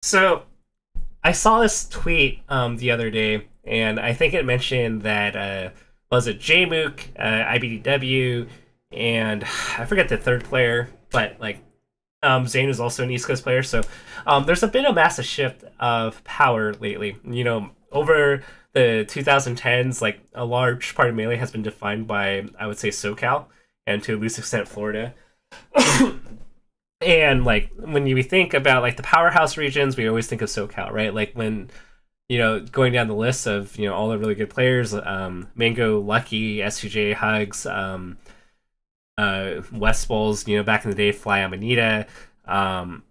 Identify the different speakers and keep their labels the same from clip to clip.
Speaker 1: So I saw this tweet the other day, and I think it mentioned that was it JMOOC, IBDW, and I forget the third player, but like Zane is also an East Coast player. So there's been a massive shift of power lately. Over the 2010s, like a large part of Melee has been defined by, I would say, SoCal and to a loose extent Florida. And like when you think about like the powerhouse regions, we always think of SoCal, right? Like when going down the list of all the really good players, Mango, Lucky, SUJ, Hugs, West Bowls, back in the day, Fly Amanita, um,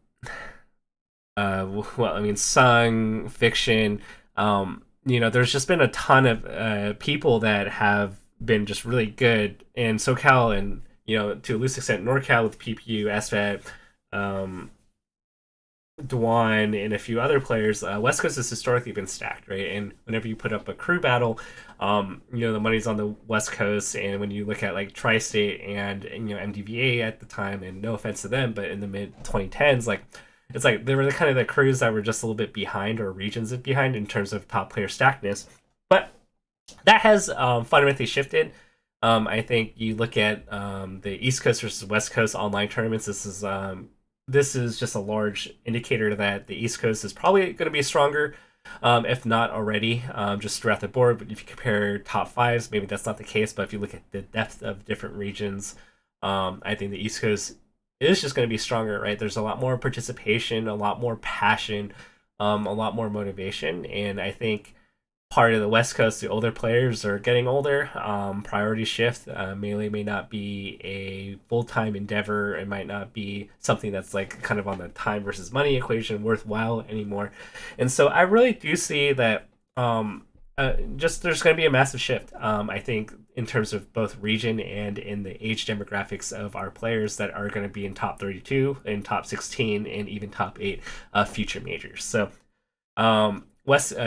Speaker 1: well, I mean, Sung, Fiction, there's just been a ton of people that have been just really good in SoCal and to a loose extent NorCal with PPU, SVET, um, Dwan, and a few other players. West Coast has historically been stacked, right? And whenever you put up a crew battle, the money's on the West Coast. And when you look at like Tri-State and MDVA at the time, and no offense to them, but in the mid 2010s, like it's like they were the kind of the crews that were just a little bit behind or regions behind in terms of top player stackedness. But that has fundamentally shifted. I think you look at the East Coast versus West Coast online tournaments. This is just a large indicator that the East Coast is probably going to be stronger, if not already, just throughout the board. But if you compare top fives, maybe that's not the case. But if you look at the depth of different regions, I think the East Coast is just going to be stronger, right? There's a lot more participation, a lot more passion, a lot more motivation. And I think part of the West Coast, the older players are getting older. Priority shift. Melee may not be a full time endeavor. It might not be something that's like kind of on the time versus money equation worthwhile anymore. And so I really do see that just there's going to be a massive shift. I think in terms of both region and in the age demographics of our players that are going to be in top 32, in top 16, and even top 8 future majors. So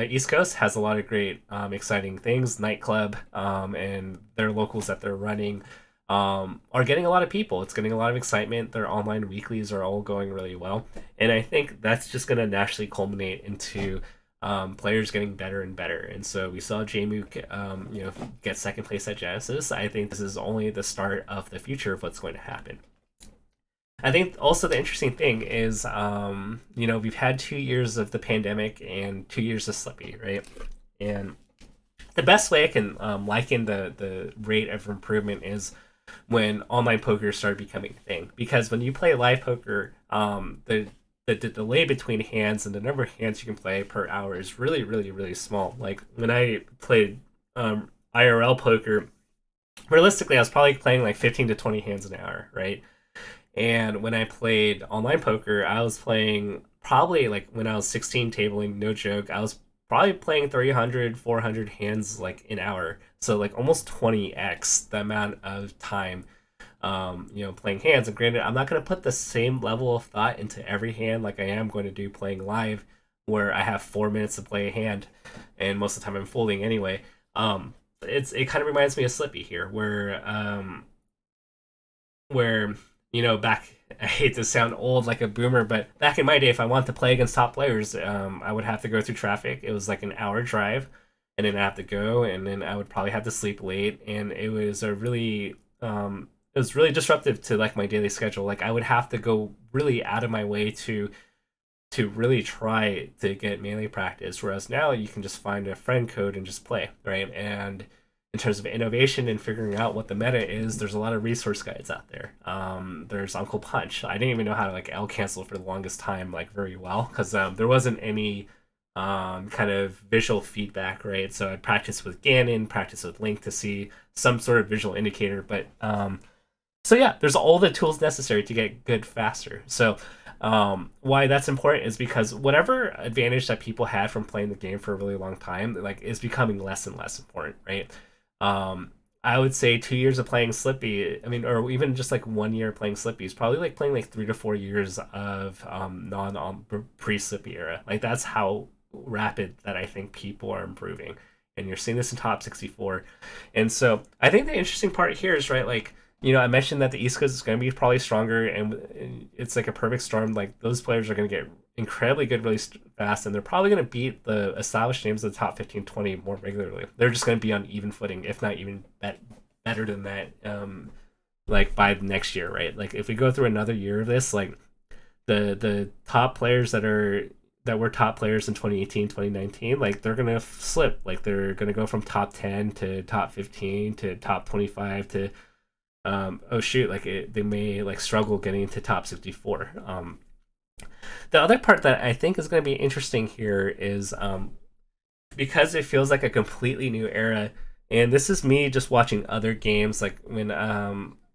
Speaker 1: East Coast has a lot of great, exciting things. Nightclub and their locals that they're running are getting a lot of people. It's getting a lot of excitement. Their online weeklies are all going really well, and I think that's just going to naturally culminate into players getting better and better. And so we saw JMOOC, get second place at Genesis. I think this is only the start of the future of what's going to happen. I think also the interesting thing is, we've had 2 years of the pandemic and 2 years of Slippy, right? And the best way I can liken the rate of improvement is when online poker started becoming a thing. Because when you play live poker, the delay between hands and the number of hands you can play per hour is really, really, really small. Like when I played IRL poker, realistically, I was probably playing like 15 to 20 hands an hour, right? And when I played online poker, I was playing probably like when I was 16 tabling, no joke, I was probably playing 300, 400 hands like an hour. So like almost 20x the amount of time, playing hands. And granted, I'm not going to put the same level of thought into every hand like I am going to do playing live, where I have 4 minutes to play a hand, and most of the time I'm folding anyway. It kind of reminds me of Slippy here, where back, I hate to sound old like a boomer, but back in my day, if I wanted to play against top players, I would have to go through traffic. It was like an hour drive, and then I have to go, and then I would probably have to sleep late, and it was really disruptive to like my daily schedule. Like I would have to go really out of my way to really try to get melee practice, whereas now you can just find a friend code and just play, right? And in terms of innovation and figuring out what the meta is, there's a lot of resource guides out there. There's Uncle Punch. I didn't even know how to like L cancel for the longest time, like very well, because there wasn't any kind of visual feedback, right? So I'd practice with Ganon, practice with Link to see some sort of visual indicator. But so yeah, there's all the tools necessary to get good faster. So why that's important is because whatever advantage that people had from playing the game for a really long time, like, is becoming less and less important, right? I would say 2 years of playing Slippy, I mean, or even just like 1 year playing Slippy is probably like playing like 3 to 4 years of non pre Slippy era. Like that's how rapid that I think people are improving, and you're seeing this in top 64. And so I think the interesting part here is, right, like, I mentioned that the East Coast is going to be probably stronger, and it's like a perfect storm. Like those players are going to get incredibly good really fast, and they're probably going to beat the established names of the top 15, 20 more regularly. They're just going to be on even footing, if not even better than that. Like by next year, right? Like if we go through another year of this, like the top players that were top players in 2018, 2019, like they're gonna slip. Like they're gonna go from top 10 to top 15 to top 25 to oh shoot, like they may like struggle getting into top 64. The other part that I think is going to be interesting here is because it feels like a completely new era, and this is me just watching other games, like when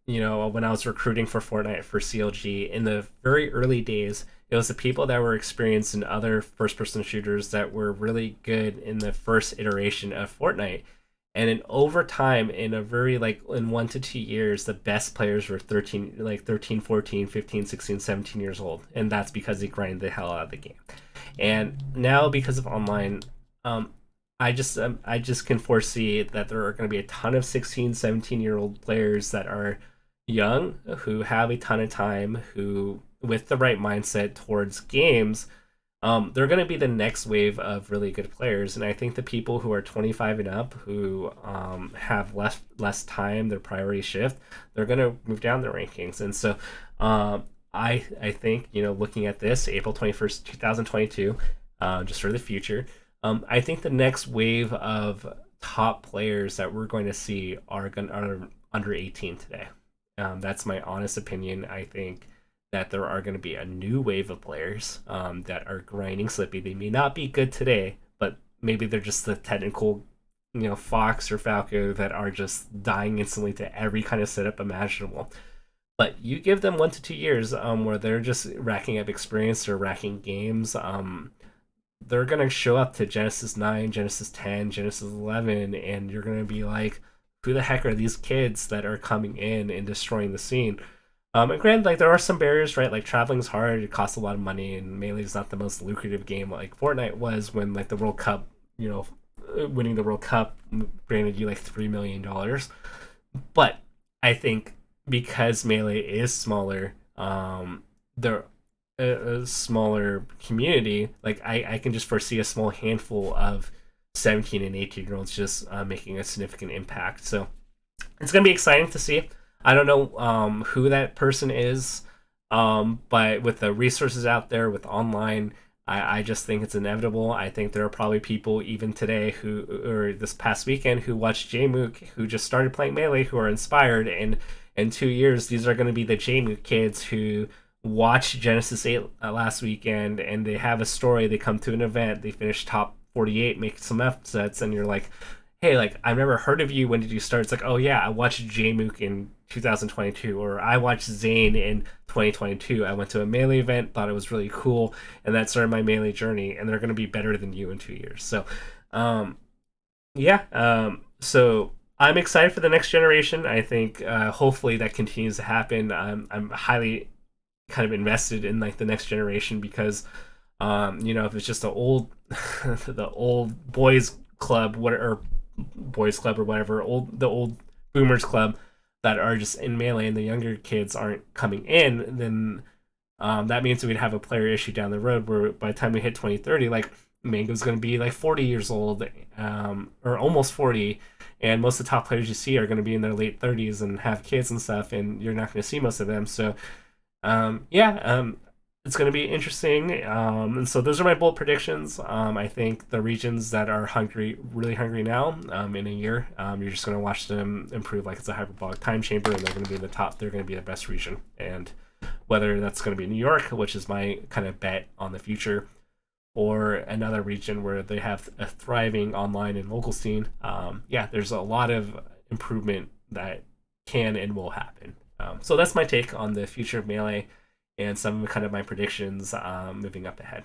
Speaker 1: when I was recruiting for Fortnite for CLG in the very early days. It was the people that were experienced in other first person shooters that were really good in the first iteration of Fortnite. And in over time, in a very like in 1 to 2 years, the best players were 13, 14, 15, 16, 17 years old. And that's because they grinded the hell out of the game. And now because of online, um, I just can foresee that there are going to be a ton of 16, 17-year-old players that are young, who have a ton of time, who with the right mindset towards games, they're going to be the next wave of really good players. And I think the people who are 25 and up, who have less time, their priority shift, they're going to move down the rankings. And so I think, looking at this, April 21st, 2022, just for the future, I think the next wave of top players that we're going to see are under 18 today. That's my honest opinion. I think that there are going to be a new wave of players that are grinding Slippy. They may not be good today, but maybe they're just the technical, Fox or Falco that are just dying instantly to every kind of setup imaginable. But you give them 1 to 2 years where they're just racking up experience or racking games. They're going to show up to Genesis 9, Genesis 10, Genesis 11, and you're going to be like, who the heck are these kids that are coming in and destroying the scene? And granted, like there are some barriers, right? Like traveling's hard, it costs a lot of money, and Melee is not the most lucrative game like Fortnite was when like the World Cup, winning the World Cup granted you like $3 million. But I think because Melee is smaller, they're a smaller community. Like I can just foresee a small handful of 17 and 18-year-olds just making a significant impact. So it's gonna be exciting to see. I don't know who that person is, but with the resources out there, with online, I just think it's inevitable. I think there are probably people even today or this past weekend, who watched Jmook, who just started playing Melee, who are inspired. And in 2 years, these are going to be the Jmook kids who watched Genesis 8 last weekend, and they have a story. They come to an event, they finish top 48, make some upsets, and you're like, hey, like, I've never heard of you. When did you start? It's like, oh yeah, I watched Jmook in 2022, or I watched Zane in 2022. I went to a Melee event, thought it was really cool, and that started my Melee journey. And they're going to be better than you in 2 years. So, so I'm excited for the next generation. I think hopefully that continues to happen. I'm highly kind of invested in like the next generation because, if it's just the old, the old boys club, or boys club or whatever, the old boomers club that are just in Melee and the younger kids aren't coming in, then that means we'd have a player issue down the road where by the time we hit 2030, like Mango's going to be like 40 years old, or almost 40, and most of the top players you see are going to be in their late 30s and have kids and stuff, and you're not going to see most of them. So it's going to be interesting. And so those are my bold predictions. I think the regions that are really hungry now, in a year, you're just going to watch them improve like it's a hyperbolic time chamber, and they're going to be in the top. They're going to be the best region. And whether that's going to be New York, which is my kind of bet on the future, or another region where they have a thriving online and local scene, there's a lot of improvement that can and will happen. So that's my take on the future of Melee and some kind of my predictions moving up ahead.